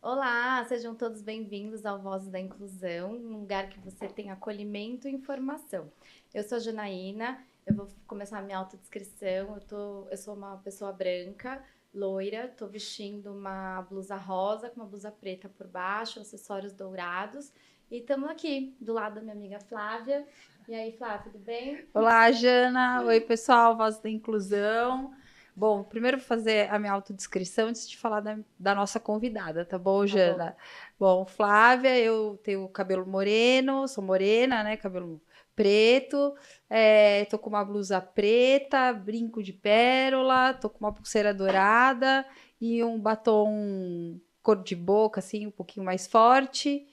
Olá, sejam todos bem-vindos ao Vozes da Inclusão, um lugar que você tem acolhimento e informação. Eu sou a Janaína, eu vou começar a minha autodescrição. Eu sou uma pessoa branca, loira, estou vestindo uma blusa rosa com uma blusa preta por baixo, acessórios dourados. E estamos aqui do lado da minha amiga Flávia. E aí, Flávia, tudo bem? Olá, Jana. Oi, pessoal, Voz da Inclusão. Bom, primeiro vou fazer a minha autodescrição antes de falar da nossa convidada, tá bom, Tá bom. Jana? Bom, Flávia, eu tenho cabelo moreno, sou morena, né? Cabelo preto, tô com uma blusa preta, brinco de pérola, tô com uma pulseira dourada e um batom cor de boca, assim, um pouquinho mais forte.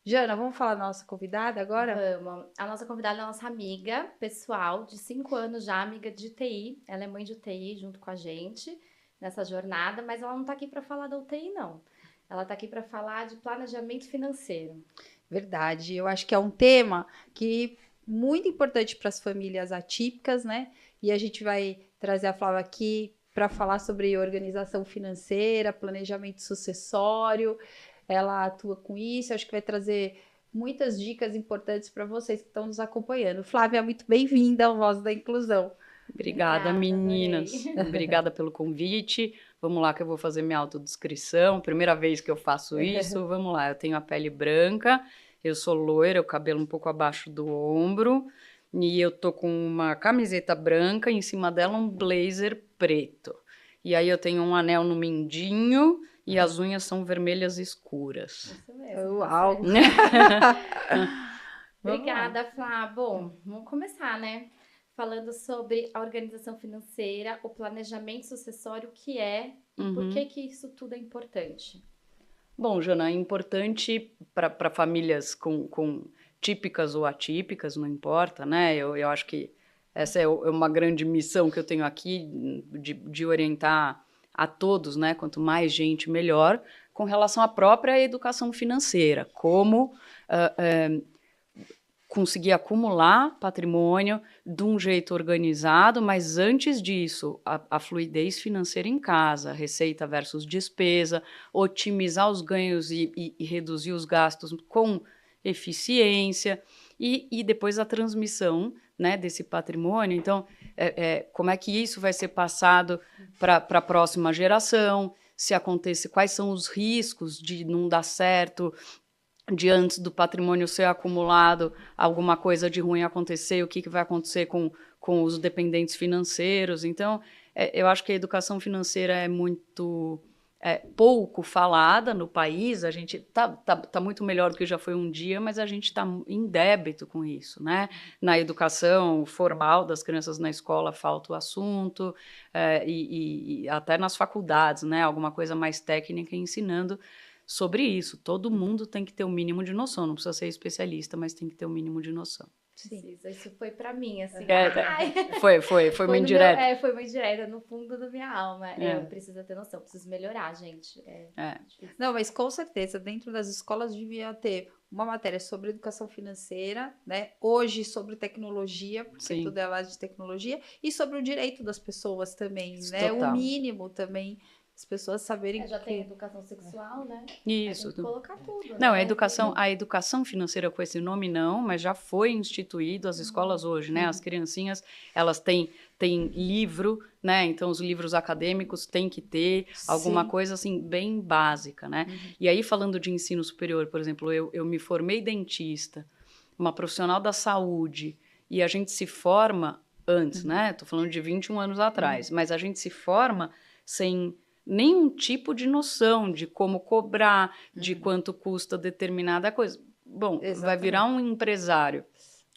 Jana, vamos falar da nossa convidada agora? Vamos. A nossa convidada é a nossa amiga pessoal, de 5 anos já, amiga de UTI. Ela é mãe de UTI junto com a gente nessa jornada, mas ela não está aqui para falar da UTI, não. Ela está aqui para falar de planejamento financeiro. Verdade, eu acho que é um tema que muito importante para as famílias atípicas, né? E a gente vai trazer a Flávia aqui para falar sobre organização financeira, planejamento sucessório. Ela atua com isso, acho que vai trazer muitas dicas importantes para vocês que estão nos acompanhando. Flávia, muito bem-vinda ao Voz da Inclusão. Obrigada, Obrigada, adorei. meninas. Obrigada pelo convite. Vamos lá que eu vou fazer minha autodescrição. Primeira vez que eu faço isso. Vamos lá. Eu tenho a pele branca, eu sou loira, o cabelo um pouco abaixo do ombro, e eu tô com uma camiseta branca, e em cima dela um blazer preto. E aí eu tenho um anel no mindinho e as unhas são vermelhas escuras. Isso mesmo, tá Uau! certo. Vamos lá. Obrigada, Flá. Bom, vamos começar, né? Falando sobre a organização financeira, o planejamento sucessório, o que é e por Uhum. que isso tudo é importante. Bom, Jana, é importante para famílias com típicas ou atípicas, não importa, né? Eu acho que essa é uma grande missão que eu tenho aqui, de orientar a todos, né? Quanto mais gente, melhor, com relação à própria educação financeira, como conseguir acumular patrimônio de um jeito organizado, mas antes disso, a fluidez financeira em casa, receita versus despesa, otimizar os ganhos e reduzir os gastos com eficiência, e depois a transmissão, né, desse patrimônio. Então, como é que isso vai ser passado para a próxima geração? Se acontece, quais são os riscos de não dar certo, de antes do patrimônio ser acumulado, alguma coisa de ruim acontecer, o que vai acontecer com os dependentes financeiros. Então, eu acho que a educação financeira é muito pouco falada no país. A gente tá muito melhor do que já foi um dia, mas a gente está em débito com isso, né? Na educação formal das crianças na escola falta o assunto, e até nas faculdades, né? Alguma coisa mais técnica ensinando sobre isso. Todo mundo tem que ter o mínimo de noção, não precisa ser especialista, mas tem que ter o mínimo de noção. Precisa. Isso foi pra mim, assim. Ai. Foi uma Foi no meu, indireta. foi uma indireta no fundo da minha alma. Eu É, preciso ter noção, preciso melhorar, gente. É é. difícil. Não, mas com certeza, dentro das escolas devia ter uma matéria sobre educação financeira, né? Hoje sobre tecnologia, porque Sim, tudo é a base de tecnologia, e sobre o direito das pessoas também, né? O total. mínimo também, as pessoas saberem Já tem que educação sexual, né? Aí tem Isso. que colocar tudo, Não, né? a educação financeira com esse nome não, mas já foi instituído as escolas hoje, né? As criancinhas, elas têm livro, né? Então os livros acadêmicos têm que ter alguma sim. coisa assim bem básica, né? E aí falando de ensino superior, por exemplo, eu me formei dentista, uma profissional da saúde, e a gente se forma antes, né? Tô falando de 21 anos atrás, mas a gente se forma sem nenhum tipo de noção de como cobrar, de quanto custa determinada coisa. Bom, vai virar Exatamente. um empresário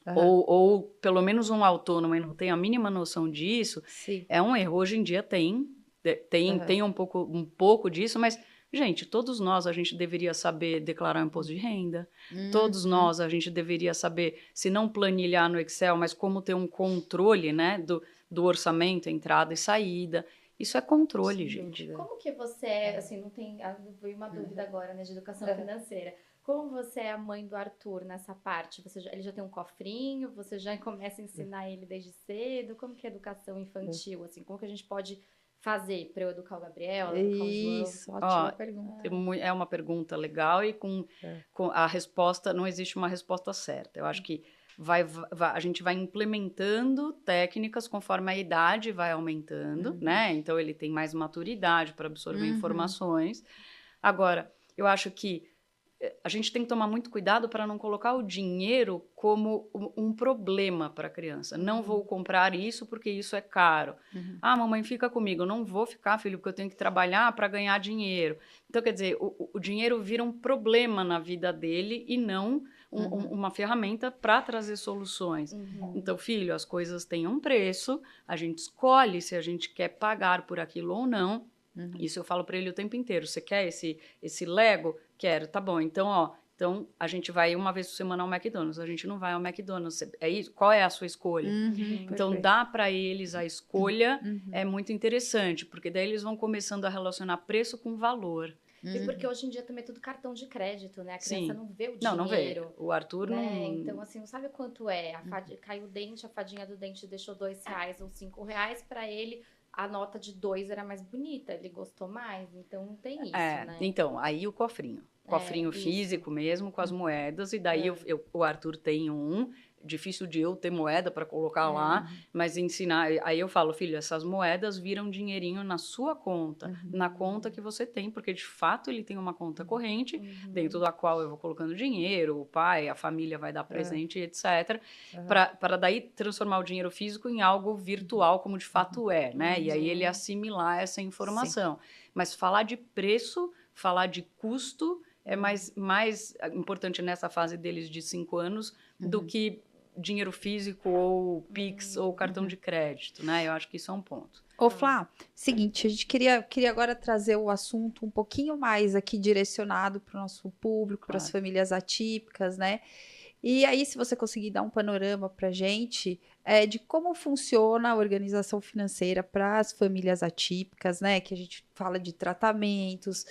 Aham. ou pelo menos um autônomo e não tem a mínima noção disso, Sim. é um erro. Hoje em dia Aham. tem um pouco disso, mas, gente, todos nós, a gente deveria saber declarar o imposto de renda, todos Uhum. nós, a gente deveria saber, se não planilhar no Excel, mas como ter um controle, né, do orçamento, entrada e saída. Isso é controle, Sem gente. dúvida. Como que você é, assim, não tem, veio uma dúvida agora, né, de educação financeira. Como você é a mãe do Arthur nessa parte? Ele já tem um cofrinho? Você já começa a ensinar ele desde cedo? Como que é a educação infantil, assim? Como que a gente pode fazer para eu educar o Gabriel, educar o João? Isso, ótima pergunta. É uma pergunta legal e com a resposta, não existe uma resposta certa. Eu acho que a gente vai implementando técnicas conforme a idade vai aumentando, né? Então, ele tem mais maturidade para absorver informações. Agora, eu acho que a gente tem que tomar muito cuidado para não colocar o dinheiro como um problema para a criança. Não vou comprar isso porque isso é caro. Ah, mamãe, fica comigo. Eu não vou ficar, filho, porque eu tenho que trabalhar para ganhar dinheiro. Então, quer dizer, o dinheiro vira um problema na vida dele e não uma ferramenta para trazer soluções. Então, filho, as coisas têm um preço, a gente escolhe se a gente quer pagar por aquilo ou não. Isso eu falo para ele o tempo inteiro. Você quer esse Lego? Quero. Tá bom. Então, então a gente vai uma vez por semana ao McDonald's. A gente não vai ao McDonald's. É isso? Qual é a sua escolha? Então, Perfeito. dá para eles a escolha. É muito interessante, porque daí eles vão começando a relacionar preço com valor. E porque hoje em dia também é tudo cartão de crédito, né? A criança Sim. não vê o Não vê. dinheiro. O Arthur né? não... Então, assim, não sabe quanto é. Caiu o dente, a fadinha do dente deixou R$2 ou R$5. Para ele, a nota de 2 era mais bonita. Ele gostou mais. Então, não tem isso, né? Então, aí o cofrinho. Cofrinho físico mesmo, com as moedas. E daí o Arthur tem um... Difícil de eu ter moeda para colocar lá, mas ensinar... Aí eu falo, filho, essas moedas viram dinheirinho na sua conta, na conta que você tem, porque de fato ele tem uma conta corrente, dentro da qual eu vou colocando dinheiro, o pai, a família vai dar presente, etc. Para daí transformar o dinheiro físico em algo virtual, como de fato é, né? E aí ele assimilar essa informação. Mas falar de preço, falar de custo é mais importante nessa fase deles de 5 anos do que dinheiro físico ou Pix ou cartão de crédito, né? Eu acho que isso é um ponto. Ô, Flá, seguinte, a gente queria agora trazer o assunto um pouquinho mais aqui direcionado para o nosso público, para as famílias atípicas, né? E aí, se você conseguir dar um panorama para a gente de como funciona a organização financeira para as famílias atípicas, né? Que a gente fala de tratamentos,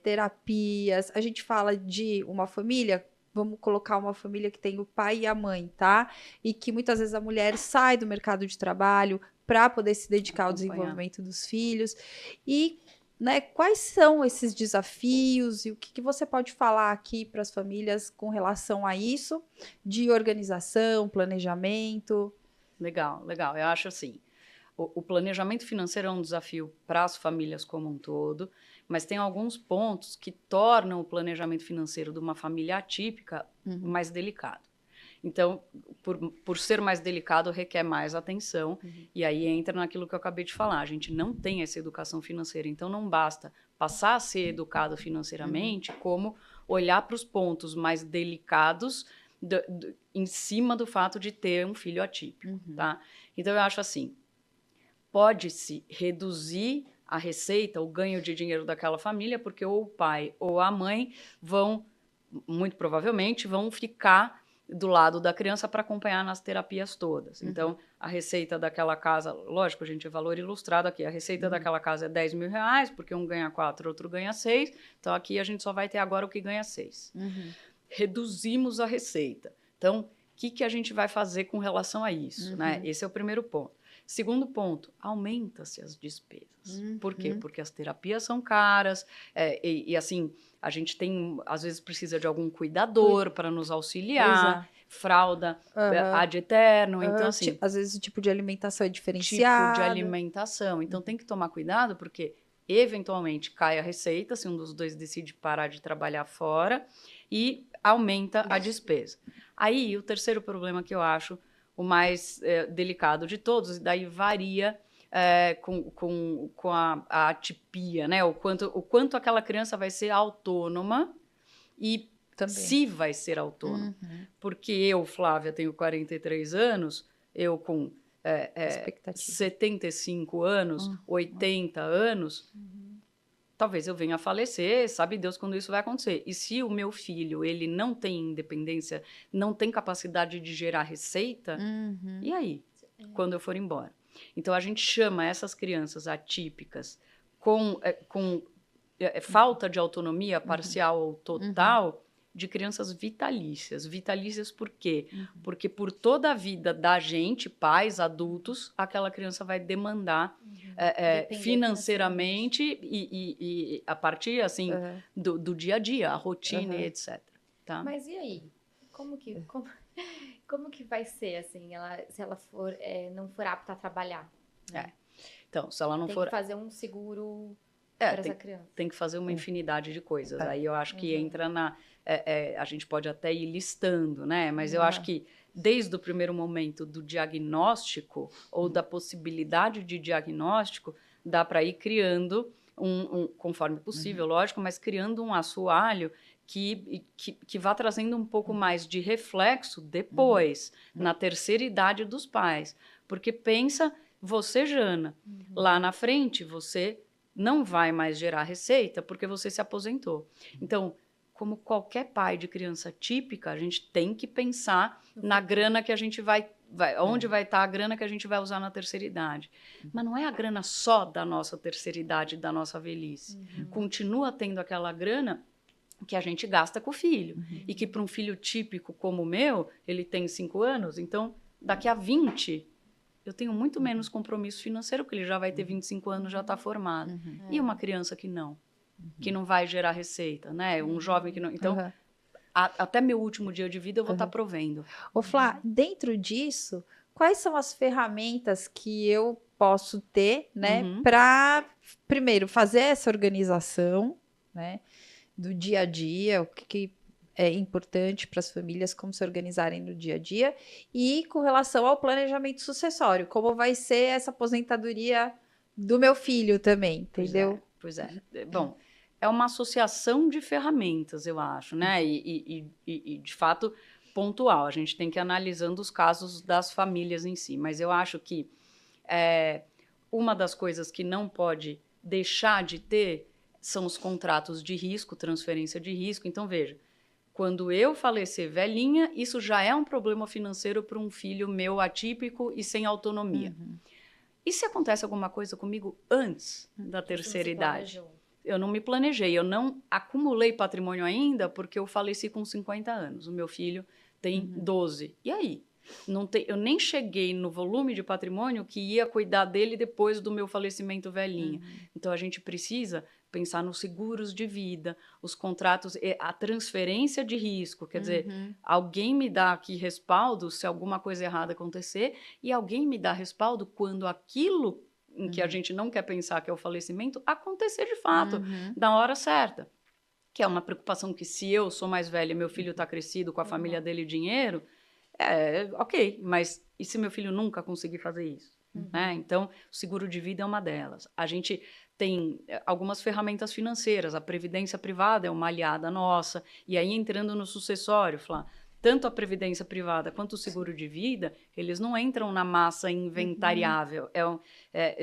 terapias, a gente fala de uma família. Vamos colocar uma família que tem o pai e a mãe, tá? E que muitas vezes a mulher sai do mercado de trabalho para poder se dedicar ao desenvolvimento dos filhos. E, né, quais são esses desafios e o que você pode falar aqui para as famílias com relação a isso, de organização, planejamento? Legal. Eu acho assim, o planejamento financeiro é um desafio para as famílias como um todo, mas tem alguns pontos que tornam o planejamento financeiro de uma família atípica mais delicado. Então, por ser mais delicado, requer mais atenção, e aí entra naquilo que eu acabei de falar. A gente não tem essa educação financeira, então não basta passar a ser educado financeiramente, como olhar para os pontos mais delicados em cima do fato de ter um filho atípico, tá? Então, eu acho assim, pode-se reduzir a receita, o ganho de dinheiro daquela família, porque ou o pai ou a mãe muito provavelmente, vão ficar do lado da criança para acompanhar nas terapias todas. Então, a receita daquela casa, lógico, gente, é valor ilustrado aqui, a receita daquela casa é R$10 mil, porque um ganha 4, outro ganha 6, então aqui a gente só vai ter agora o que ganha 6. Reduzimos a receita. Então, o que a gente vai fazer com relação a isso? Né? Esse é o primeiro ponto. Segundo ponto, aumenta-se as despesas. Por quê? Porque as terapias são caras e assim, a gente tem, às vezes precisa de algum cuidador para nos auxiliar, fralda ad eterno, então assim... Às vezes o tipo de alimentação é diferenciado. Tipo de alimentação, então tem que tomar cuidado porque eventualmente cai a receita, se um dos dois decide parar de trabalhar fora e aumenta a despesa. Aí, o terceiro problema que eu acho o mais delicado de todos, e daí varia com a atipia, né? O quanto aquela criança vai ser autônoma e também se vai ser autônoma. Porque eu, Flávia, tenho 43 anos, eu com 75 anos, 80 anos, talvez eu venha a falecer, sabe Deus quando isso vai acontecer. E se o meu filho, ele não tem independência, não tem capacidade de gerar receita, e aí? Quando eu for embora? Então, a gente chama essas crianças atípicas com falta de autonomia parcial ou total de crianças vitalícias. Vitalícias por quê? Porque por toda a vida da gente, pais, adultos, aquela criança vai demandar financeiramente e a partir, assim, do dia a dia, a rotina e etc. Tá? Mas e aí? Como que vai ser, assim, se ela não for apta a trabalhar? Né? Então, se ela não tem for... que fazer um seguro para essa criança. Tem que fazer uma infinidade de coisas. Aí eu acho que entra a gente pode até ir listando, né? Mas eu acho que desde o primeiro momento do diagnóstico ou da possibilidade de diagnóstico, dá para ir criando conforme possível, lógico, mas criando um assoalho que vá trazendo um pouco mais de reflexo depois, na terceira idade dos pais. Porque pensa, você, Jana, lá na frente, você não vai mais gerar receita porque você se aposentou. Então, como qualquer pai de criança típica, a gente tem que pensar na grana que a gente onde vai estar a grana que a gente vai usar na terceira idade. Mas não é a grana só da nossa terceira idade, da nossa velhice. Continua tendo aquela grana que a gente gasta com o filho. E que para um filho típico como o meu, ele tem 5 anos, então daqui a 20, eu tenho muito menos compromisso financeiro, porque ele já vai ter 25 anos, já está formado. E uma criança que não vai gerar receita, né? Um jovem que não... Então, até meu último dia de vida, eu vou estar provendo. Ô, Flá, dentro disso, quais são as ferramentas que eu posso ter, né, para, primeiro, fazer essa organização, né, do dia a dia, o que é importante para as famílias, como se organizarem no dia a dia, e com relação ao planejamento sucessório, como vai ser essa aposentadoria do meu filho também, entendeu? Pois é. Bom, é uma associação de ferramentas, eu acho, né? E de fato, pontual. A gente tem que ir analisando os casos das famílias em si. Mas eu acho que uma das coisas que não pode deixar de ter são os contratos de risco, transferência de risco. Então, veja, quando eu falecer velhinha, isso já é um problema financeiro para um filho meu atípico e sem autonomia. E se acontece alguma coisa comigo antes da terceira idade? Eu não me planejei, eu não acumulei patrimônio ainda porque eu faleci com 50 anos. O meu filho tem 12. E aí? Eu nem cheguei no volume de patrimônio que ia cuidar dele depois do meu falecimento velhinha. Então, a gente precisa pensar nos seguros de vida, os contratos, a transferência de risco. Quer dizer, alguém me dá aqui respaldo se alguma coisa errada acontecer e alguém me dá respaldo quando aquilo em que a gente não quer pensar que é o falecimento acontecer de fato, na hora certa. Que é uma preocupação que se eu sou mais velha e meu filho está crescido com a família dele e dinheiro, ok, mas e se meu filho nunca conseguir fazer isso? Né? Então, o seguro de vida é uma delas. A gente tem algumas ferramentas financeiras, a previdência privada é uma aliada nossa, e aí entrando no sucessório, Flá, tanto a previdência privada quanto o seguro de vida, eles não entram na massa inventariável.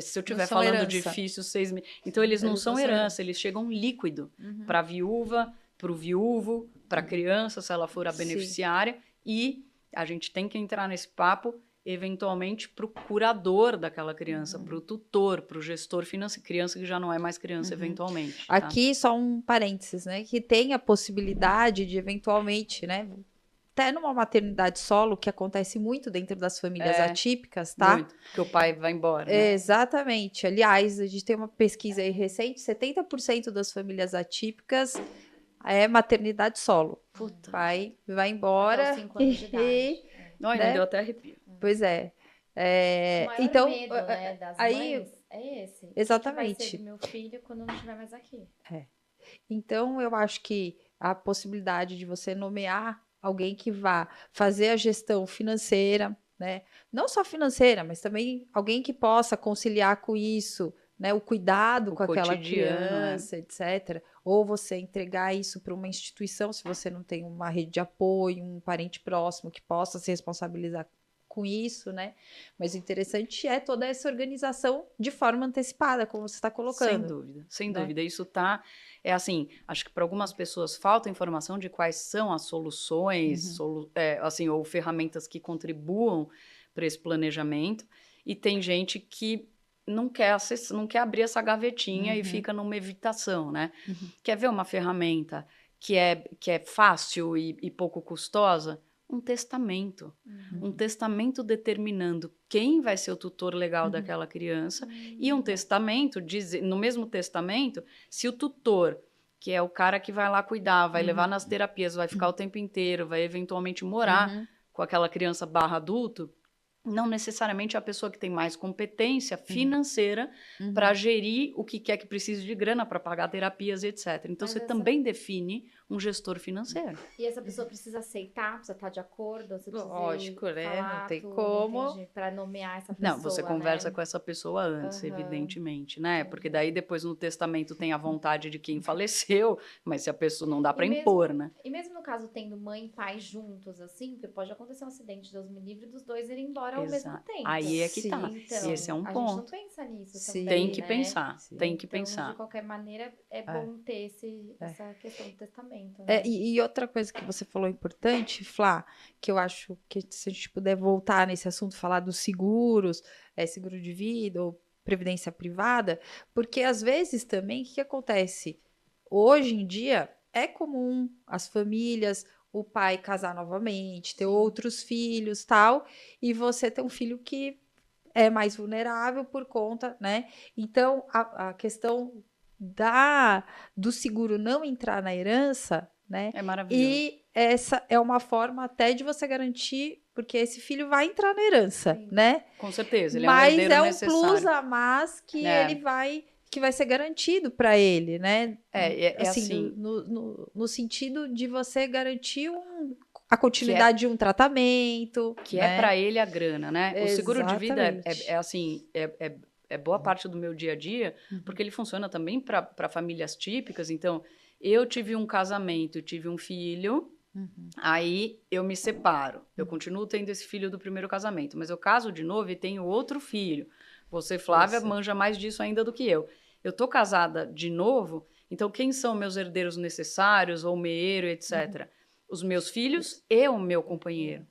Se eu estiver falando difícil, 6 mil... Então, eles não são herança, eles chegam líquido para a viúva, para o viúvo, para a criança, se ela for a beneficiária, e a gente tem que entrar nesse papo eventualmente para o curador daquela criança, para o tutor, para o gestor financeiro, criança que já não é mais criança eventualmente. Tá? Aqui só um parênteses, né, que tem a possibilidade de eventualmente, né, até numa maternidade solo, que acontece muito dentro das famílias atípicas, tá? Muito, porque o pai vai embora. Né? Exatamente. Aliás, a gente tem uma pesquisa aí recente, 70% das famílias atípicas é maternidade solo. Puta. O pai vai embora. Até os 5 anos de idade. Né? Deu até arrepio. Pois é. O maior Então, medo, né, das aí, mães é esse. Exatamente. O que vai ser do meu filho quando não estiver mais aqui? Então, eu acho que a possibilidade de você nomear alguém que vá fazer a gestão financeira, né? Não só financeira, mas também alguém que possa conciliar com isso, né? O cuidado com aquela criança, etc. Ou você entregar isso para uma instituição, se você não tem uma rede de apoio, um parente próximo que possa se responsabilizar com isso, né? Mas o interessante é toda essa organização de forma antecipada, como você está colocando. Sem dúvida. Isso tá... assim, acho que para algumas pessoas falta informação de quais são as soluções, ou ferramentas que contribuam para esse planejamento, e tem gente que não quer abrir essa gavetinha e fica numa evitação, né? Quer ver uma ferramenta que é fácil e pouco custosa? um testamento. Um testamento determinando quem vai ser o tutor legal daquela criança e um testamento, no mesmo testamento, se o tutor, que é o cara que vai lá cuidar, vai levar nas terapias, vai ficar o tempo inteiro, vai eventualmente morar com aquela criança / adulto, não necessariamente é a pessoa que tem mais competência financeira para gerir o que quer que precise de grana para pagar terapias, etc. Então, você também define um gestor financeiro. E essa pessoa precisa aceitar, precisa estar de acordo? Você precisa Lógico, né? falar Não tem tudo, como. para nomear essa pessoa, Não, você conversa né? com essa pessoa antes, evidentemente, né? Porque daí depois no testamento tem a vontade de quem faleceu, mas se a pessoa não dá para impor, né? E mesmo no caso tendo mãe e pai juntos, assim, porque pode acontecer um acidente, Deus me livre, dos dois irem embora ao mesmo tempo. Aí é que tá. Então, Esse é um a ponto. gente não pensa nisso também, Tem que né? pensar, tem que Então, pensar. de qualquer maneira, é bom ter essa questão do testamento. Né? E outra coisa que você falou importante, Flá, que eu acho que se a gente puder voltar nesse assunto, falar dos seguros, seguro de vida ou previdência privada, porque às vezes também, o que acontece? Hoje em dia, é comum as famílias, o pai casar novamente, ter outros filhos, tal, e você ter um filho que é mais vulnerável por conta, né? Então, a questão do seguro não entrar na herança, né? É maravilhoso. E essa é uma forma até de você garantir, porque esse filho vai entrar na herança, né? Com certeza, ele Mas é um herdeiro necessário. Mas é um plus a mais que ele vai, que vai ser garantido para ele, né? Assim. No sentido de você garantir a continuidade de um tratamento. Que né? é para ele a grana, né? Exatamente. O seguro de vida é boa parte do meu dia a dia, porque ele funciona também para famílias típicas. Então, eu tive um casamento, tive um filho, aí eu me separo. Eu continuo tendo esse filho do primeiro casamento, mas eu caso de novo e tenho outro filho. Você, Flávia, manja mais disso ainda do que eu. Eu tô casada de novo, então quem são meus herdeiros necessários, ou meeiro, etc., os meus filhos e o meu companheiro.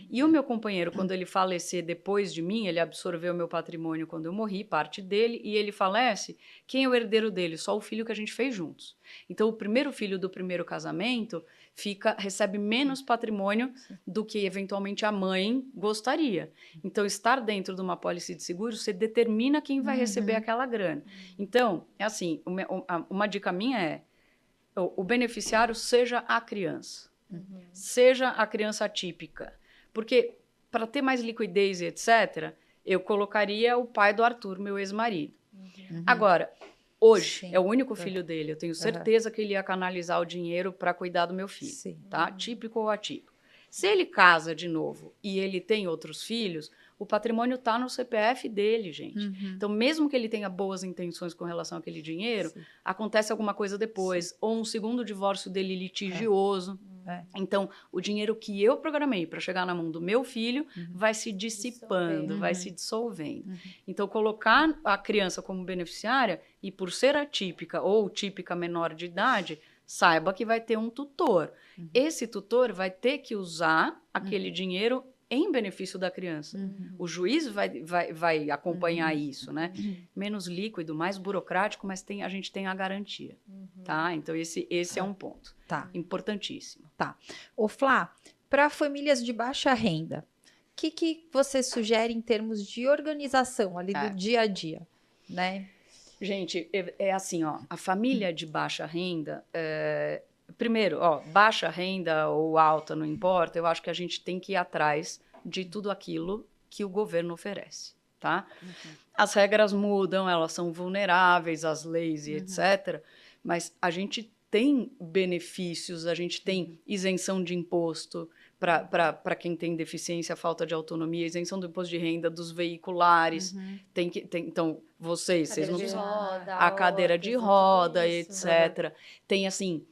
E o meu companheiro, quando ele falecer depois de mim, ele absorveu o meu patrimônio quando eu morri, parte dele, e ele falece, quem é o herdeiro dele? Só o filho que a gente fez juntos. Então, o primeiro filho do primeiro casamento recebe menos patrimônio do que, eventualmente, a mãe gostaria. Então, estar dentro de uma apólice de seguro, você determina quem vai receber aquela grana. Então, é assim, uma dica minha é, o beneficiário seja a criança. Seja a criança atípica. Porque, para ter mais liquidez e etc., eu colocaria o pai do Arthur, meu ex-marido. Agora, hoje, é o único filho dele. Eu tenho certeza que ele ia canalizar o dinheiro para cuidar do meu filho. Tá? Típico ou atípico. Se ele casa de novo e ele tem outros filhos, o patrimônio está no CPF dele, gente. Então, mesmo que ele tenha boas intenções com relação àquele dinheiro, acontece alguma coisa depois, ou um segundo divórcio dele litigioso. Então, o dinheiro que eu programei para chegar na mão do meu filho vai se dissipando, vai se dissolvendo. Então, colocar a criança como beneficiária, e por ser atípica ou típica menor de idade, saiba que vai ter um tutor. Esse tutor vai ter que usar aquele dinheiro em benefício da criança. O juiz vai acompanhar isso, né? Menos líquido, mais burocrático, mas a gente tem a garantia, tá? Então, esse é um ponto importantíssimo. Tá. Ô, Flá, para famílias de baixa renda, o que você sugere em termos de organização ali do dia a dia, né? Gente, é assim, ó, a família de baixa renda... Primeiro, baixa renda ou alta, não importa, eu acho que a gente tem que ir atrás de tudo aquilo que o governo oferece, tá? As regras mudam, elas são vulneráveis, as leis e etc., mas a gente tem benefícios, a gente tem isenção de imposto para quem tem deficiência, falta de autonomia, isenção do imposto de renda dos veiculares, então, vocês não precisam... A cadeira de roda, etc. Tem, assim...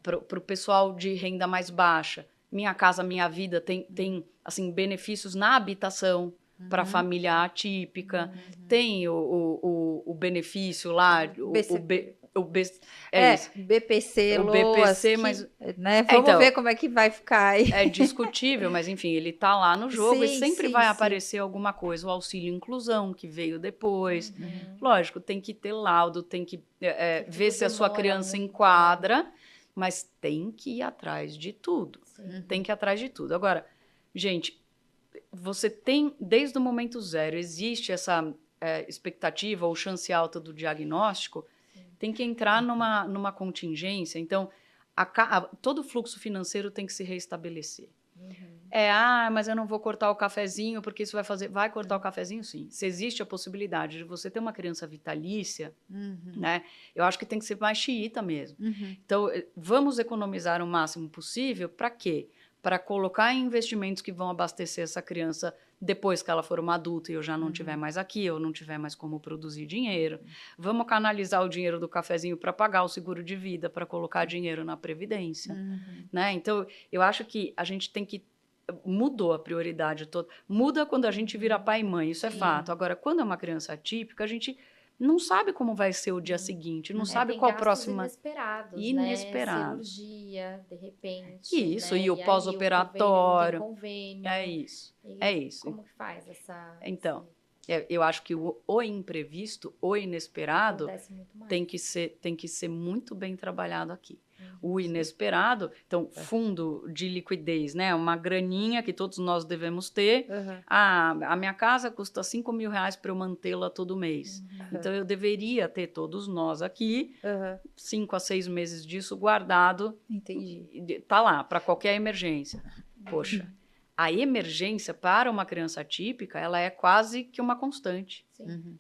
Para o pessoal de renda mais baixa, Minha Casa Minha Vida tem assim, benefícios na habitação para a família atípica, tem o benefício lá, BPC, o BPC, mas né? Vamos ver como é que vai ficar aí. É discutível, mas enfim, ele está lá no jogo e sempre vai aparecer alguma coisa, o auxílio inclusão que veio depois. Lógico, tem que ter laudo, tem que ver se a sua criança enquadra. Mas tem que ir atrás de tudo. Tem que ir atrás de tudo. Agora, Gente, você tem, desde o momento zero, existe essa expectativa ou chance alta do diagnóstico, tem que entrar numa contingência. Então, todo o fluxo financeiro tem que se reestabelecer. Mas eu não vou cortar o cafezinho, porque isso vai cortar o cafezinho, sim. Se existe a possibilidade de você ter uma criança vitalícia, né? Eu acho que tem que ser mais xiita mesmo. Então, vamos economizar o máximo possível, para quê? Para colocar em investimentos que vão abastecer essa criança depois que ela for uma adulta e eu já não estiver mais aqui, eu não tiver mais como produzir dinheiro. Vamos canalizar o dinheiro do cafezinho para pagar o seguro de vida, para colocar dinheiro na previdência. Né? Então, eu acho que a gente tem que... Mudou a prioridade toda. Muda quando a gente vira pai e mãe, isso é fato. Agora, quando é uma criança atípica, a gente não sabe como vai ser o dia seguinte, não sabe qual a próxima... Inesperado. Né? Cirurgia, de repente. Isso, né? e o pós-operatório. Convênio. É isso. Como que faz essa... Então, eu acho que o imprevisto, o inesperado, tem que ser muito bem trabalhado aqui. O inesperado, então, fundo de liquidez, né? Uma graninha que todos nós devemos ter. A minha casa custa R$5.000 para eu mantê-la todo mês. Então, eu deveria ter, todos nós aqui, 5 a 6 meses disso guardado. Entendi. Tá lá, para qualquer emergência. Poxa, a emergência para uma criança atípica, ela é quase que uma constante.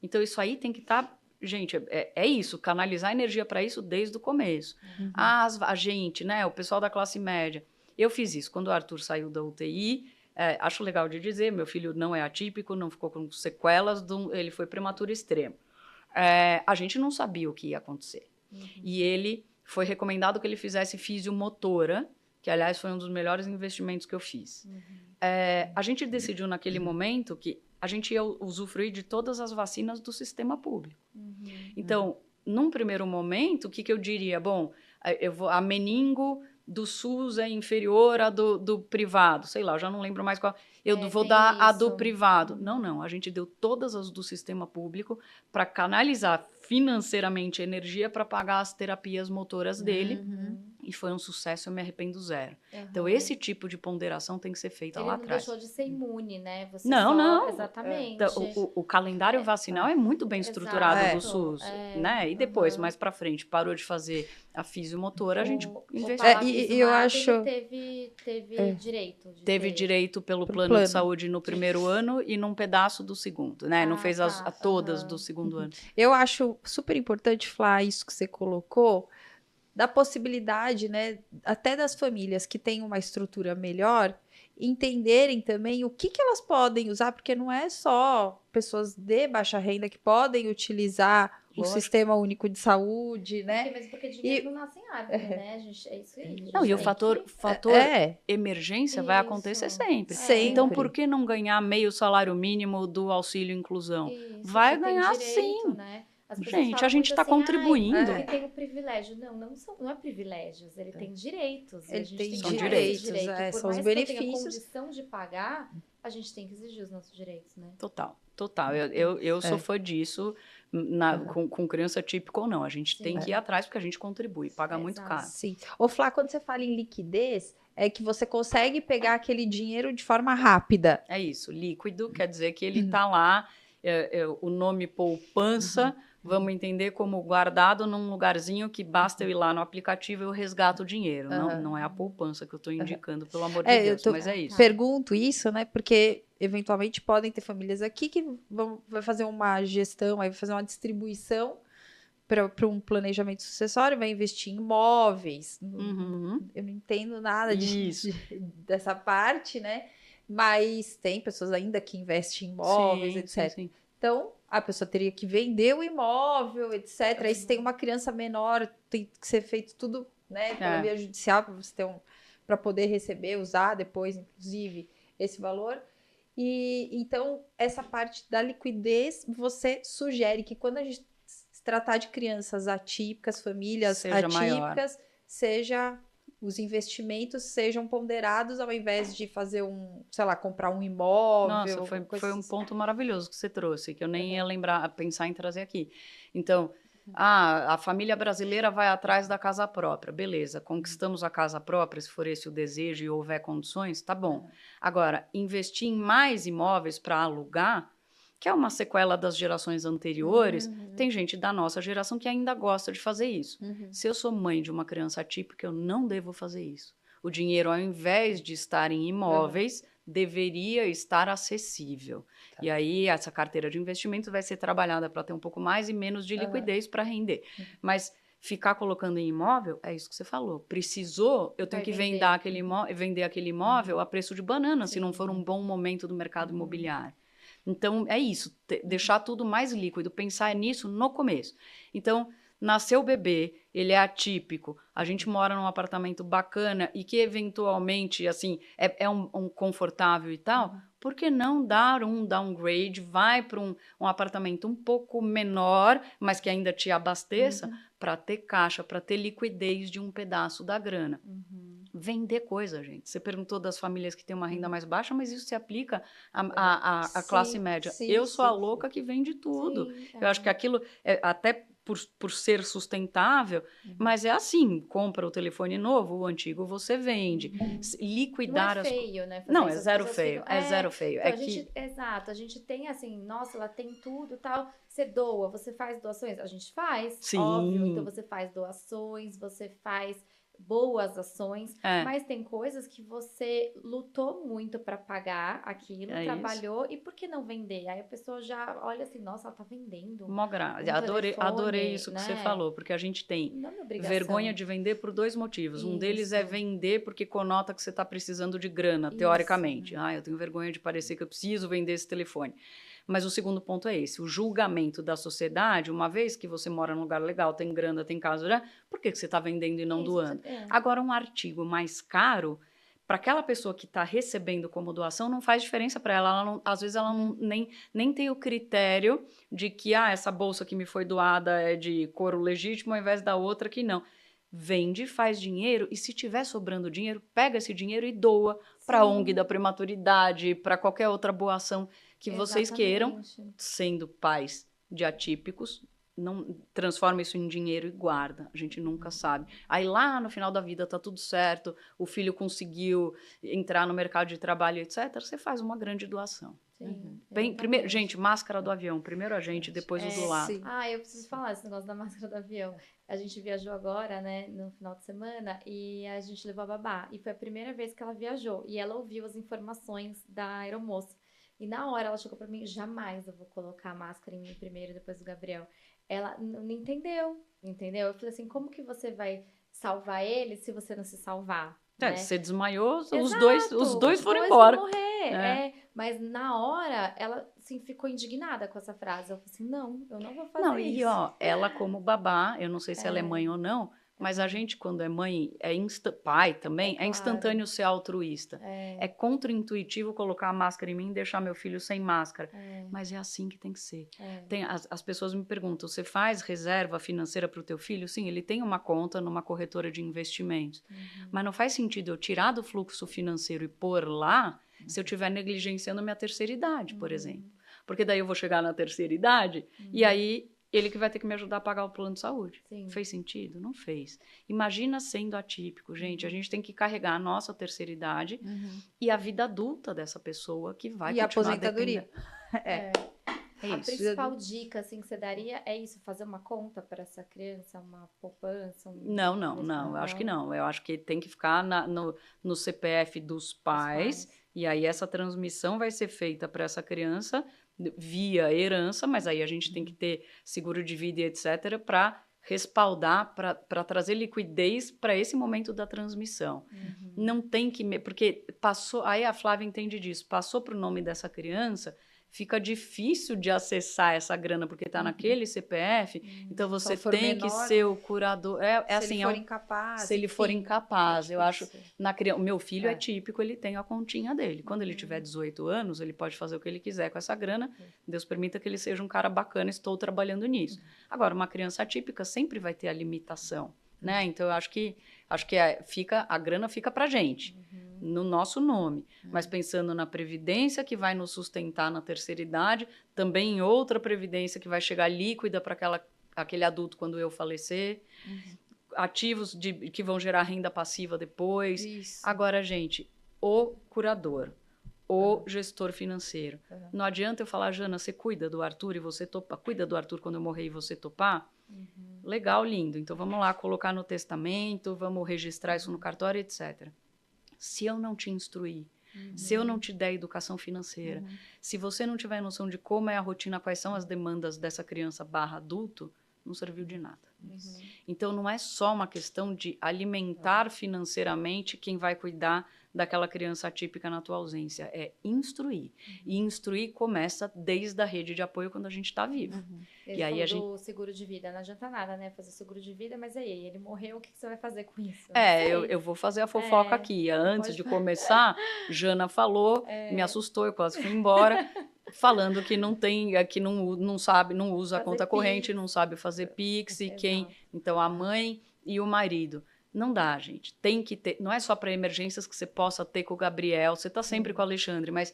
Então, isso aí tem que estar... Gente, é isso, canalizar energia para isso desde o começo. A gente, né, o pessoal da classe média. Eu fiz isso quando o Arthur saiu da UTI. Acho legal de dizer, meu filho não é atípico, não ficou com sequelas, ele foi prematuro extremo. A gente não sabia o que ia acontecer. E ele foi recomendado que ele fizesse fisiomotora, que, aliás, foi um dos melhores investimentos que eu fiz. A gente decidiu naquele momento que a gente ia usufruir de todas as vacinas do sistema público. Então, num primeiro momento, o que eu diria? Bom, a meningo do SUS é inferior à do privado. Sei lá, eu já não lembro mais qual. Eu vou dar a do privado. Não. A gente deu todas as do sistema público para canalizar financeiramente energia para pagar as terapias motoras dele. E foi um sucesso, eu me arrependo zero. Então, esse tipo de ponderação tem que ser feita lá atrás. Ele não deixou de ser imune, né? Você não. Exatamente. Então, o calendário vacinal é muito bem estruturado do SUS. Né? E depois, mais para frente, parou de fazer a fisiomotora, a gente investiu. E eu acho... Ele teve direito. Teve direito pelo plano de saúde no primeiro ano e num pedaço do segundo, né? Não fez todas do segundo ano. Eu acho super importante falar isso que você colocou, da possibilidade, né, até das famílias que têm uma estrutura melhor, entenderem também o que elas podem usar, porque não é só pessoas de baixa renda que podem utilizar o Sistema Único de Saúde, né? Mesmo porque dinheiro não nasce em árvore, né? É isso aí. Não, e o fator emergência vai acontecer sempre. Então, por que não ganhar meio salário mínimo do auxílio inclusão? Vai ganhar sim. Né? Gente, a gente está contribuindo. Ele tem o privilégio. Não é privilégios, ele tem direitos. São direitos, são os benefícios. Por mais que eu tenha condição de pagar, a gente tem que exigir os nossos direitos, né? Total. Eu sou fã disso, com criança típica ou não. A gente tem que ir atrás porque a gente contribui, paga muito caro. Sim. Ô, Flá, quando você fala em liquidez, é que você consegue pegar aquele dinheiro de forma rápida. É isso, líquido quer dizer que ele está lá, o nome poupança, vamos entender como guardado num lugarzinho que basta eu ir lá no aplicativo e eu resgato o dinheiro. Não é a poupança que eu estou indicando, pelo amor de Deus, mas é isso. Pergunto isso, né? Porque eventualmente podem ter famílias aqui que vai fazer uma gestão, vai fazer uma distribuição para um planejamento sucessório, vai investir em imóveis. Eu não entendo nada dessa parte, né? Mas tem pessoas ainda que investem em imóveis, etc. Sim. Então, a pessoa teria que vender o imóvel, etc. Aí se tem uma criança menor, tem que ser feito tudo, né, pela via judicial para você ter para poder receber, usar depois, inclusive, esse valor. E então, essa parte da liquidez, você sugere que quando a gente se tratar de crianças atípicas, famílias atípicas, os investimentos sejam ponderados ao invés de fazer comprar um imóvel. Nossa, foi um ponto maravilhoso que você trouxe, que eu nem ia pensar em trazer aqui. Então, A família brasileira vai atrás da casa própria. Beleza, conquistamos a casa própria, se for esse o desejo e houver condições, tá bom. Agora, investir em mais imóveis para alugar, que é uma sequela das gerações anteriores, tem gente da nossa geração que ainda gosta de fazer isso. Se eu sou mãe de uma criança atípica, eu não devo fazer isso. O dinheiro, ao invés de estar em imóveis, deveria estar acessível. E aí, essa carteira de investimentos vai ser trabalhada para ter um pouco mais e menos de liquidez para render. Mas ficar colocando em imóvel, é isso que você falou. Precisou, eu tenho que vender aquele imóvel a preço de banana, se não for um bom momento do mercado imobiliário. Então, é isso, deixar tudo mais líquido, pensar nisso no começo. Então, nasceu o bebê, ele é atípico, a gente mora num apartamento bacana e que, eventualmente, assim, é um confortável e tal, por que não dar um downgrade, vai para um apartamento um pouco menor, mas que ainda te abasteça, para ter caixa, para ter liquidez de um pedaço da grana. Vender coisa, gente. Você perguntou das famílias que têm uma renda mais baixa, mas isso se aplica à classe média. Eu sou a louca que vende tudo. Eu acho que aquilo, até por ser sustentável, mas é assim, compra o telefone novo, o antigo você vende. Liquidar não é feio, né? Não, é zero feio. É zero feio. Então, exato, a gente tem assim, nossa, ela tem tudo tal. Você doa, você faz doações? A gente faz, Sim. óbvio. Então você faz doações, você faz boas ações, mas tem coisas que você lutou muito para pagar aquilo, trabalhou, e por que não vender? Aí a pessoa já olha assim, nossa, ela tá vendendo. Adorei isso que você falou, porque a gente tem vergonha de vender por 2 motivos. Um deles é vender porque conota que você está precisando de grana, teoricamente. Eu tenho vergonha de parecer que eu preciso vender esse telefone. Mas o segundo ponto é esse, o julgamento da sociedade, uma vez que você mora num lugar legal, tem grana, tem casa, já, por que você está vendendo e não doando? Agora, um artigo mais caro, para aquela pessoa que está recebendo como doação, não faz diferença para ela. Às vezes ela nem tem o critério de que essa bolsa que me foi doada é de couro legítimo, ao invés da outra que não. Vende, faz dinheiro, e se tiver sobrando dinheiro, pega esse dinheiro e doa para a ONG da prematuridade, para qualquer outra boa ação que vocês queiram, sendo pais de atípicos, não transforma isso em dinheiro e guarda. A gente nunca sabe. Aí lá no final da vida tá tudo certo, o filho conseguiu entrar no mercado de trabalho, etc. Você faz uma grande doação. Primeiro, gente, máscara do avião. Primeiro a gente, depois o do lado. Eu preciso falar esse negócio da máscara do avião. A gente viajou agora, né, no final de semana, e a gente levou a babá. E foi a primeira vez que ela viajou. E ela ouviu as informações da aeromoça. E na hora ela chegou pra mim, jamais eu vou colocar a máscara em mim primeiro, depois do Gabriel. Ela não entendeu? Eu falei assim, como que você vai salvar ele se você não se salvar? Né? Você desmaiou, os dois foram embora. Vão morrer, mas na hora, ela assim, ficou indignada com essa frase. Eu falei assim, não, eu não vou fazer isso. E ela como babá, eu não sei se ela é mãe ou não, mas a gente, quando é mãe, pai também, é instantâneo ser altruísta. É contraintuitivo colocar a máscara em mim e deixar meu filho sem máscara. Mas é assim que tem que ser. As pessoas me perguntam, você faz reserva financeira para o teu filho? Sim, ele tem uma conta numa corretora de investimentos. Mas não faz sentido eu tirar do fluxo financeiro e pôr lá se eu estiver negligenciando a minha terceira idade, por exemplo. Porque daí eu vou chegar na terceira idade e aí ele que vai ter que me ajudar a pagar o plano de saúde. Fez sentido? Não fez. Imagina sendo atípico, gente. A gente tem que carregar a nossa terceira idade e a vida adulta dessa pessoa que vai continuar a aposentadoria. A principal dica assim, que você daria é isso, fazer uma conta para essa criança, uma poupança? Não, eu acho que não. Eu acho que tem que ficar no CPF dos pais. E aí essa transmissão vai ser feita para essa criança via herança, mas aí a gente tem que ter seguro de vida e etc. para respaldar, para trazer liquidez para esse momento da transmissão. Não tem que... Porque passou... Aí a Flávia entende disso. Passou para o nome dessa criança, fica difícil de acessar essa grana, porque está naquele CPF, então você tem que ser o curador. Se ele for incapaz. Se ele for incapaz. Eu acho... O meu filho é típico, ele tem a continha dele. Quando ele tiver 18 anos, ele pode fazer o que ele quiser com essa grana. Deus permita que ele seja um cara bacana, estou trabalhando nisso. Agora, uma criança atípica sempre vai ter a limitação, né? Então, eu acho que a grana fica pra gente. No nosso nome, mas pensando na previdência que vai nos sustentar na terceira idade, também em outra previdência que vai chegar líquida para aquela aquele adulto quando eu falecer, ativos que vão gerar renda passiva depois. Isso. Agora, gente, o curador, o gestor financeiro. Não adianta eu falar, Jana, você cuida do Arthur e você topa, cuida do Arthur quando eu morrer e você topar? Legal, lindo. Então vamos lá colocar no testamento, vamos registrar isso no cartório, etc. Se eu não te instruir, se eu não te der educação financeira, se você não tiver noção de como é a rotina, quais são as demandas dessa criança / adulto, não serviu de nada. Então não é só uma questão de alimentar financeiramente quem vai cuidar daquela criança atípica na tua ausência, é instruir. E instruir começa desde a rede de apoio quando a gente está vivo. Ele E aí falou a gente... do seguro de vida, não adianta nada, né? Fazer seguro de vida, mas aí, ele morreu, o que você vai fazer com isso? eu vou fazer a fofoca aqui. Antes de começar, Jana falou, me assustou, eu quase fui embora, falando que não tem, que não sabe, não usa a Fazer conta corrente, Pix. não sabe fazer Pix, e quem... Exato. Então, a mãe e o marido. Não dá, gente. Tem que ter... Não é só para emergências que você possa ter com o Gabriel, você está sempre com o Alexandre, mas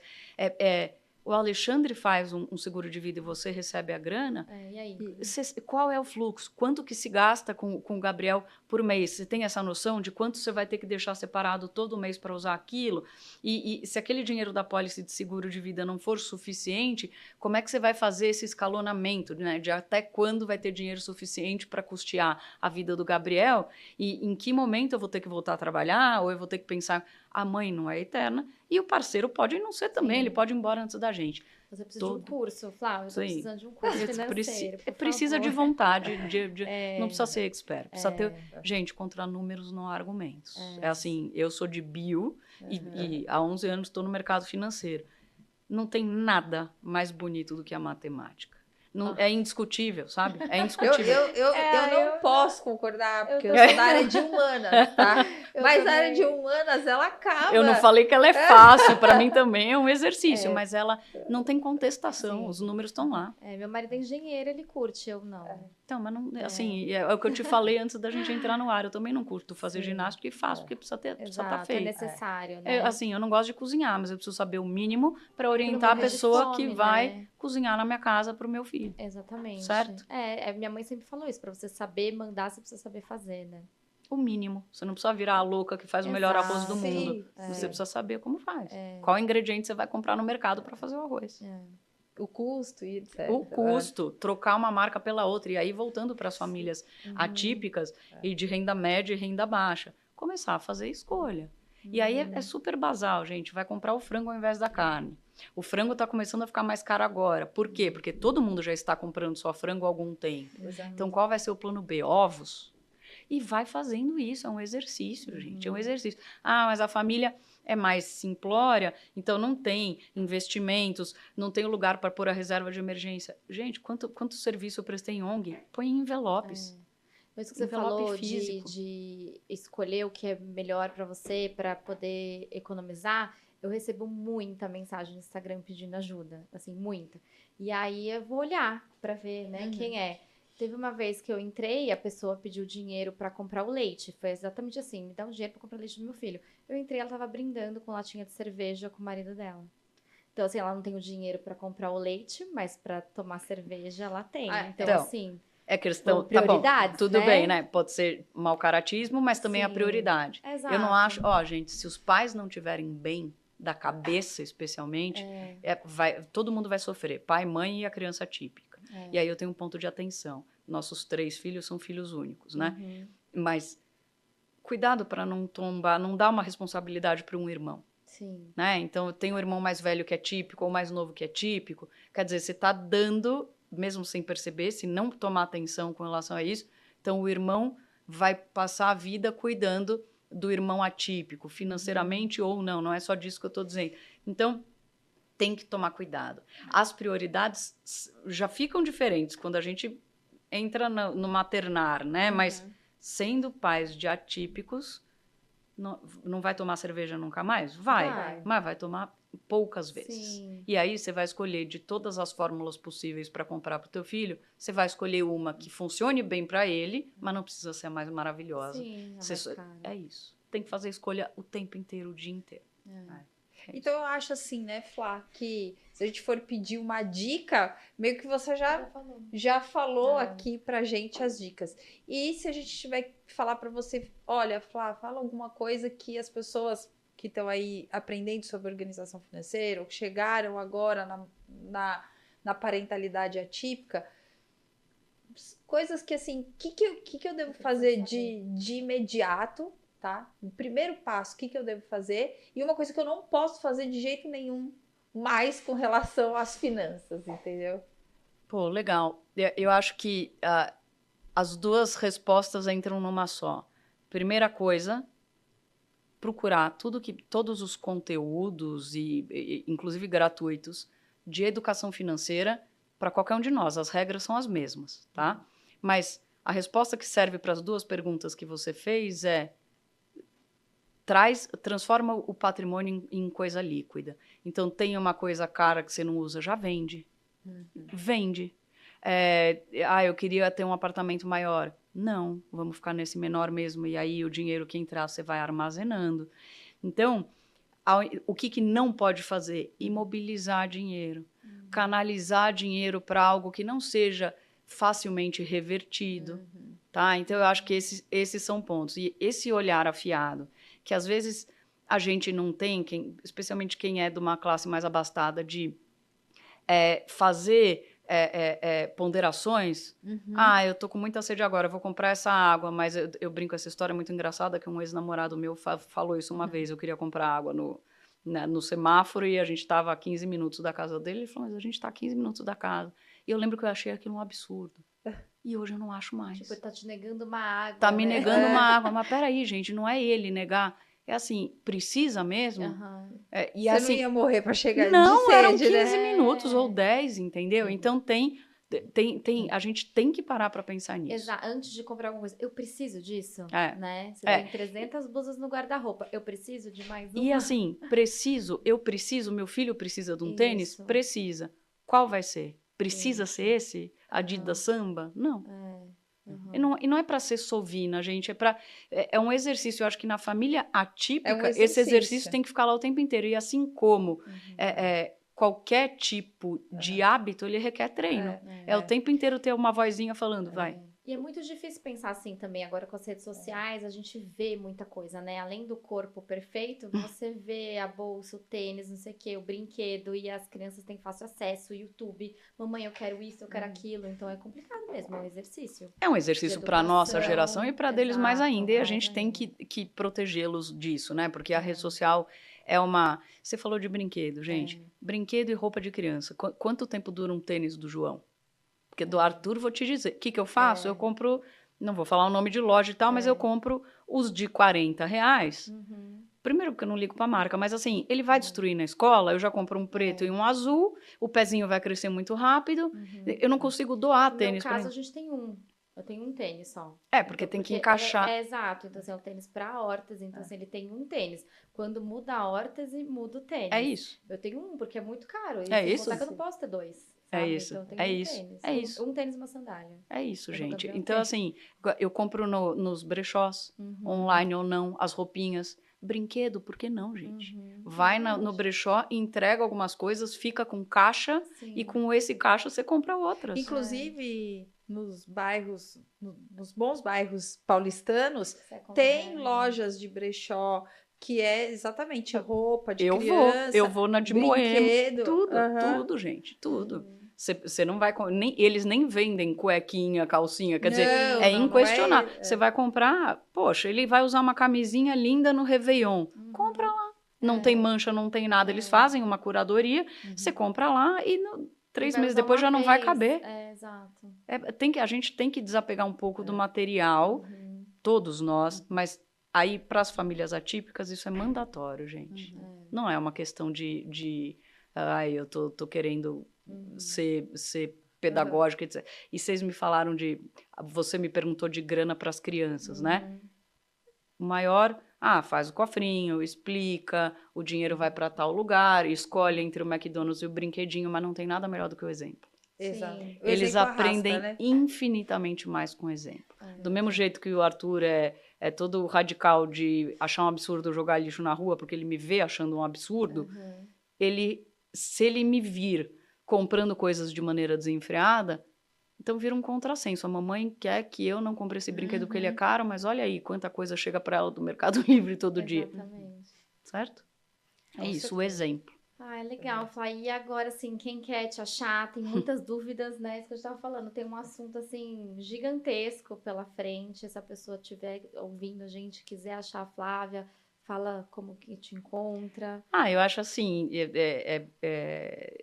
o Alexandre faz um seguro de vida e você recebe a grana, E aí? qual é o fluxo? Quanto que se gasta com o Gabriel por mês? Você tem essa noção de quanto você vai ter que deixar separado todo mês para usar aquilo? E se aquele dinheiro da pólice de seguro de vida não for suficiente, como é que você vai fazer esse escalonamento, né? De até quando vai ter dinheiro suficiente para custear a vida do Gabriel? E em que momento eu vou ter que voltar a trabalhar? Ou eu vou ter que pensar, a mãe não é eterna, e o parceiro pode não ser também, ele pode ir embora antes da gente. Você precisa de um curso, Flávio, eu tô precisando de um curso financeiro, Precisa de vontade, não precisa ser expert, precisa ter... Gente, contra números não há argumentos. É assim, eu sou de bio e há 11 anos estou no mercado financeiro. Não tem nada mais bonito do que a matemática. Não, é indiscutível, sabe? É indiscutível. Eu não posso concordar, porque eu sou da área de humanas, tá? Mas a área de humanas, ela acaba. Eu não falei que ela é fácil, para mim também é um exercício, mas ela não tem contestação, os números estão lá. Meu marido é engenheiro, ele curte, eu não. Então, mas não, assim, é o que eu te falei antes da gente entrar no ar, eu também não curto fazer ginástica e faço, porque precisa estar feio. É necessário, né? Assim, eu não gosto de cozinhar, mas eu preciso saber o mínimo para orientar a pessoa que vai cozinhar na minha casa para o meu filho. Exatamente. Certo? Minha mãe sempre falou isso, para você saber mandar, você precisa saber fazer, né? O mínimo. Você não precisa virar a louca que faz o melhor arroz do mundo. Você precisa saber como faz. Qual ingrediente você vai comprar no mercado para fazer o arroz. O custo e etc. O custo, trocar uma marca pela outra. E aí, voltando para as famílias atípicas e de renda média e renda baixa, começar a fazer escolha. E aí é super basal, gente. Vai comprar o frango ao invés da carne. O frango está começando a ficar mais caro agora. Por quê? Porque todo mundo já está comprando só frango há algum tempo. Então, qual vai ser o plano B? Ovos? E vai fazendo isso. É um exercício, gente. É um exercício. Ah, mas a família é mais simplória, então não tem investimentos, não tem lugar para pôr a reserva de emergência. Gente, quanto serviço eu prestei em ONG? Põe em envelopes. Isso que você falou de escolher o que é melhor para você, para poder economizar, eu recebo muita mensagem no Instagram pedindo ajuda, assim, muita. E aí eu vou olhar para ver, né, quem é. Teve uma vez que eu entrei, a pessoa pediu dinheiro para comprar o leite. Foi exatamente assim, me dá um dinheiro para comprar leite do meu filho. Eu entrei, ela tava brindando com latinha de cerveja com o marido dela. Então, assim, ela não tem o dinheiro para comprar o leite, mas para tomar cerveja ela tem. Então, assim... É questão, prioridades, tá bom, tudo bem, né? Pode ser mau caratismo, mas também a prioridade. Exato. Eu não acho, gente, se os pais não tiverem bem, da cabeça especialmente, todo mundo vai sofrer, pai, mãe e a criança típica. E aí eu tenho um ponto de atenção. Nossos 3 filhos são filhos únicos, né? Mas cuidado para não tombar, não dar uma responsabilidade para um irmão. Sim. Né? Então, eu tenho um irmão mais velho que é típico, ou mais novo que é típico. Quer dizer, você está dando, mesmo sem perceber, se não tomar atenção com relação a isso, então o irmão vai passar a vida cuidando do irmão atípico, financeiramente ou não. Não é só disso que eu estou dizendo. Então, tem que tomar cuidado. As prioridades já ficam diferentes quando a gente entra no maternar, né? Mas sendo pais de atípicos, não vai tomar cerveja nunca mais? Vai. Mas vai tomar poucas vezes. Sim. E aí você vai escolher de todas as fórmulas possíveis para comprar para o teu filho, você vai escolher uma que funcione bem para ele, mas não precisa ser a mais maravilhosa. Sim, é isso. Tem que fazer escolha o tempo inteiro, o dia inteiro. Então eu acho assim, né, Flá, que se a gente for pedir uma dica, meio que você já falou aqui pra gente as dicas. E se a gente tiver que falar pra você, olha, Flá, fala alguma coisa que as pessoas que estão aí aprendendo sobre organização financeira, ou que chegaram agora na parentalidade atípica, coisas que assim, o que eu devo fazer de imediato, tá? O primeiro passo, o que eu devo fazer? E uma coisa que eu não posso fazer de jeito nenhum mais com relação às finanças, entendeu? Pô, legal. Eu acho que as duas respostas entram numa só. Primeira coisa, procurar todos os conteúdos, inclusive gratuitos, de educação financeira para qualquer um de nós. As regras são as mesmas, tá? Mas a resposta que serve para as duas perguntas que você fez é transforma o patrimônio em coisa líquida. Então, tem uma coisa cara que você não usa, já vende. Vende. Eu queria ter um apartamento maior. Não, vamos ficar nesse menor mesmo. E aí, o dinheiro que entrar, você vai armazenando. Então, o que não pode fazer? Imobilizar dinheiro. Canalizar dinheiro para algo que não seja facilmente revertido. Tá? Então, eu acho que esses são pontos. E esse olhar afiado, que às vezes a gente não tem, especialmente quem é de uma classe mais abastada, de fazer ponderações. Eu tô com muita sede agora, eu vou comprar essa água, mas eu brinco, essa história é muito engraçada, que um ex-namorado meu falou isso uma vez, eu queria comprar água no semáforo e a gente estava a 15 minutos da casa dele, ele falou, mas a gente está a 15 minutos da casa. E eu lembro que eu achei aquilo um absurdo. E hoje eu não acho mais. Tipo, ele tá te negando uma água. Tá me negando uma água, mas peraí, gente, não é ele negar. É assim, precisa mesmo? E você não ia morrer para chegar de não, eram sede, 15 né? minutos ou 10, entendeu? Então a gente tem que parar para pensar nisso. Exato. Antes de comprar alguma coisa, eu preciso disso, né? Você tem 300 blusas no guarda-roupa, eu preciso de mais uma. E assim, meu filho precisa de um tênis? Precisa. Qual vai ser? Precisa ser esse? Adidas Samba? Não. E não é para ser sovina, gente, é um exercício. Eu acho que na família atípica, esse exercício tem que ficar lá o tempo inteiro. E assim como qualquer tipo de hábito, ele requer treino. É o tempo inteiro ter uma vozinha falando, vai. E é muito difícil pensar assim também, agora com as redes sociais, a gente vê muita coisa, né? Além do corpo perfeito, você vê a bolsa, o tênis, não sei o quê, o brinquedo, e as crianças têm fácil acesso, o YouTube, mamãe, eu quero isso, eu quero aquilo, então é complicado mesmo, é um exercício. É um exercício para a nossa geração e para deles mais ainda, e a gente tem que protegê-los disso, né? Porque a rede social é uma... Você falou de brinquedo, gente. Brinquedo e roupa de criança. Quanto tempo dura um tênis do João? Porque do Arthur, vou te dizer, o que eu faço? Eu compro, não vou falar o nome de loja e tal, mas eu compro os de R$40. Primeiro porque eu não ligo pra marca, mas assim, ele vai destruir na escola, eu já compro um preto e um azul, o pezinho vai crescer muito rápido, eu não consigo doar tênis. No meu caso, a gente tem um. Eu tenho um tênis só. Porque tem que encaixar. Exato. Então, assim, é um tênis pra órtese. Então, assim, ele tem um tênis. Quando muda a órtese, muda o tênis. É isso. Eu tenho um, porque é muito caro. E isso. Que eu não posso ter dois. Sabe? É isso. Então, eu tenho tênis. isso. Um tênis e uma sandália. É isso, gente. Então, assim, eu compro nos brechós, online ou não, as roupinhas. Brinquedo, por que não, gente? Vai no brechó, entrega algumas coisas, fica com caixa e com esse caixa você compra outras. Inclusive, nos bairros, nos bons bairros paulistanos, tem lojas de brechó que é exatamente roupa de criança. Eu vou na de Moema. Tudo, gente, tudo. Você não vai... eles nem vendem cuequinha, calcinha. Quer dizer, é inquestionável. Você vai comprar... Poxa, ele vai usar uma camisinha linda no Réveillon. Compra lá. Não tem mancha, não tem nada. Eles fazem uma curadoria. Você compra lá e 3 meses depois já não vai caber. Exato. A gente tem que desapegar um pouco do material. Todos nós. Mas aí, para as famílias atípicas, isso é mandatório, gente. Não é uma questão de eu tô querendo... ser pedagógica, etc. E vocês me falaram você me perguntou de grana para as crianças, né? O maior, faz o cofrinho, explica, o dinheiro vai para tal lugar, escolhe entre o McDonald's e o brinquedinho, mas não tem nada melhor do que o exemplo. Exato. Eles aprendem infinitamente mais com o exemplo. Do mesmo jeito que o Arthur é todo radical de achar um absurdo jogar lixo na rua porque ele me vê achando um absurdo, se ele me vir comprando coisas de maneira desenfreada, então vira um contrassenso. A mamãe quer que eu não compre esse brinquedo porque ele é caro, mas olha aí quanta coisa chega para ela do Mercado Livre todo dia. Exatamente. Certo? É Com isso, o certeza. exemplo. Ah, é legal, Flá. E agora, assim, quem quer te achar, tem muitas dúvidas, né? Isso que eu estava falando, tem um assunto, assim, gigantesco pela frente. Se a pessoa estiver ouvindo a gente, quiser achar a Flávia, fala como que te encontra. Eu acho assim,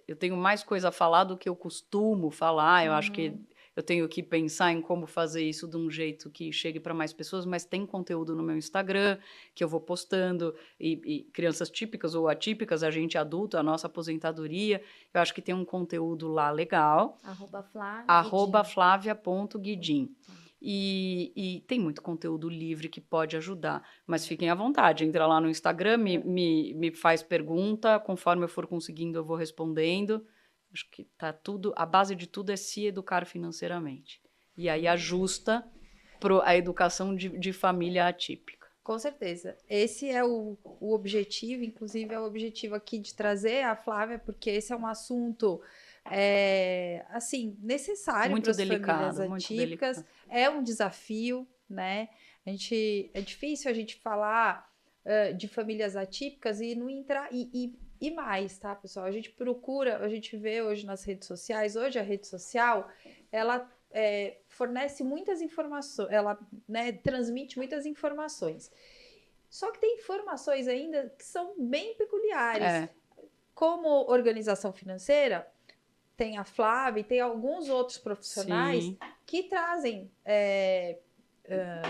eu tenho mais coisa a falar do que eu costumo falar. Eu acho que eu tenho que pensar em como fazer isso de um jeito que chegue para mais pessoas, mas tem conteúdo no meu Instagram que eu vou postando, e crianças típicas ou atípicas, a gente adulto, a nossa aposentadoria. Eu acho que tem um conteúdo lá legal. @flavia.guidin. E tem muito conteúdo livre que pode ajudar, mas fiquem à vontade, entra lá no Instagram, me faz pergunta, conforme eu for conseguindo eu vou respondendo. Acho que tá tudo, a base de tudo é se educar financeiramente, e aí ajusta a educação de família atípica. Com certeza, esse é o objetivo, inclusive é o objetivo aqui de trazer a Flávia, porque esse é um assunto assim, necessário para as famílias atípicas, é um desafio, né? É difícil a gente falar de famílias atípicas e não entrar e mais, tá, pessoal? A gente procura, a gente vê hoje nas redes sociais, hoje a rede social, ela fornece muitas informações, ela, né, transmite muitas informações. Só que tem informações ainda que são bem peculiares. Como organização financeira, tem a Flávia e tem alguns outros profissionais que trazem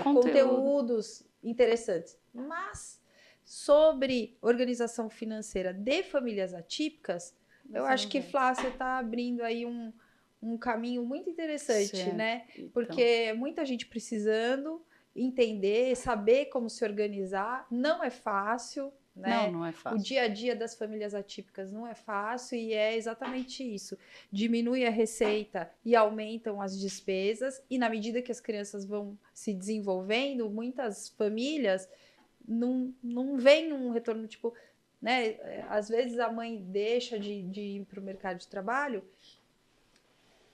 conteúdos interessantes. Mas sobre organização financeira de famílias atípicas, eu acho que, Flá, você está abrindo aí um caminho muito interessante, né? Então. Porque muita gente precisando entender, saber como se organizar, não é fácil, né? Não é fácil. O dia a dia das famílias atípicas não é fácil e é exatamente isso. Diminui a receita e aumentam as despesas, e na medida que as crianças vão se desenvolvendo, muitas famílias não vem um retorno, tipo, né? Às vezes a mãe deixa de ir para o mercado de trabalho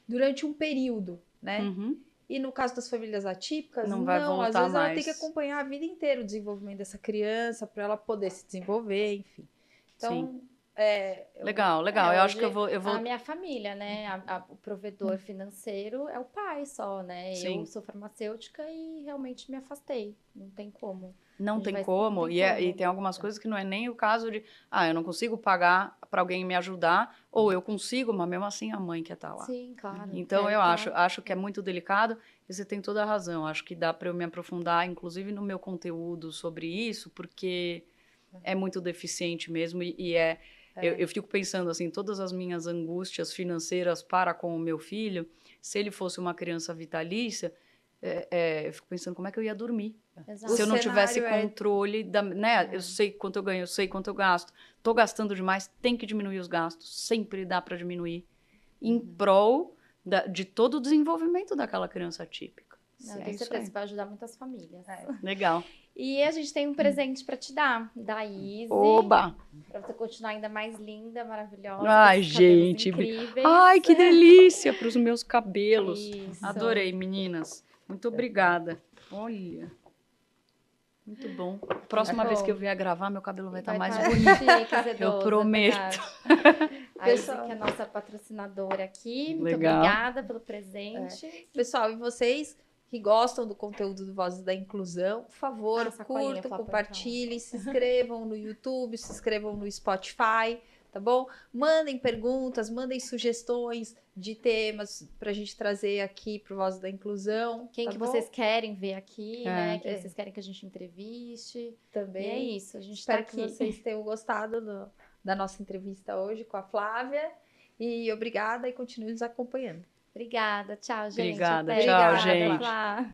durante um período, né? E no caso das famílias atípicas, não vai voltar às vezes mais. ela tem que acompanhar a vida inteira o desenvolvimento dessa criança para ela poder se desenvolver, enfim. Então, legal. Eu acho que eu vou. A minha família, né? O provedor financeiro é o pai só, né? Sim. Eu sou farmacêutica e realmente me afastei. Não tem como. Não tem como. E tem algumas coisas que não é nem o caso de eu não consigo pagar para alguém me ajudar, ou eu consigo, mas mesmo assim a mãe quer estar lá. Sim, claro. Então eu acho que é muito delicado, e você tem toda a razão. Acho que dá para eu me aprofundar, inclusive no meu conteúdo sobre isso, porque é muito deficiente mesmo, eu fico pensando assim, todas as minhas angústias financeiras para com o meu filho, se ele fosse uma criança vitalícia, eu fico pensando como é que eu ia dormir. Exato. Se eu não tivesse controle, eu sei quanto eu ganho, eu sei quanto eu gasto. Estou gastando demais, tem que diminuir os gastos. Sempre dá para diminuir. Em prol de todo o desenvolvimento daquela criança atípica. Não, tenho certeza que vai ajudar muitas famílias. Legal. E a gente tem um presente para te dar, da Izzy. Oba! Para você continuar ainda mais linda, maravilhosa. Ai, gente. Incríveis. Ai, que delícia para os meus cabelos. Isso. Adorei, meninas. Muito obrigada. Olha. Muito bom. Próxima vez que eu vier gravar, meu cabelo vai estar mais bonito. Eu prometo. A Izzy, que é a nossa patrocinadora aqui. Muito obrigada pelo presente. Pessoal, e vocês que gostam do conteúdo do Vozes da Inclusão, por favor, curtam, compartilhem, se inscrevam no YouTube, se inscrevam no Spotify, tá bom? Mandem perguntas, mandem sugestões de temas para a gente trazer aqui pro Vozes da Inclusão. Quem que vocês querem ver aqui, né? Quem vocês querem que a gente entreviste. Também. E é isso, a gente Espero tá aqui. que vocês tenham gostado da nossa entrevista hoje com a Flávia. E obrigada e continue nos acompanhando. Obrigada, tchau, gente. Obrigada, tchau, gente.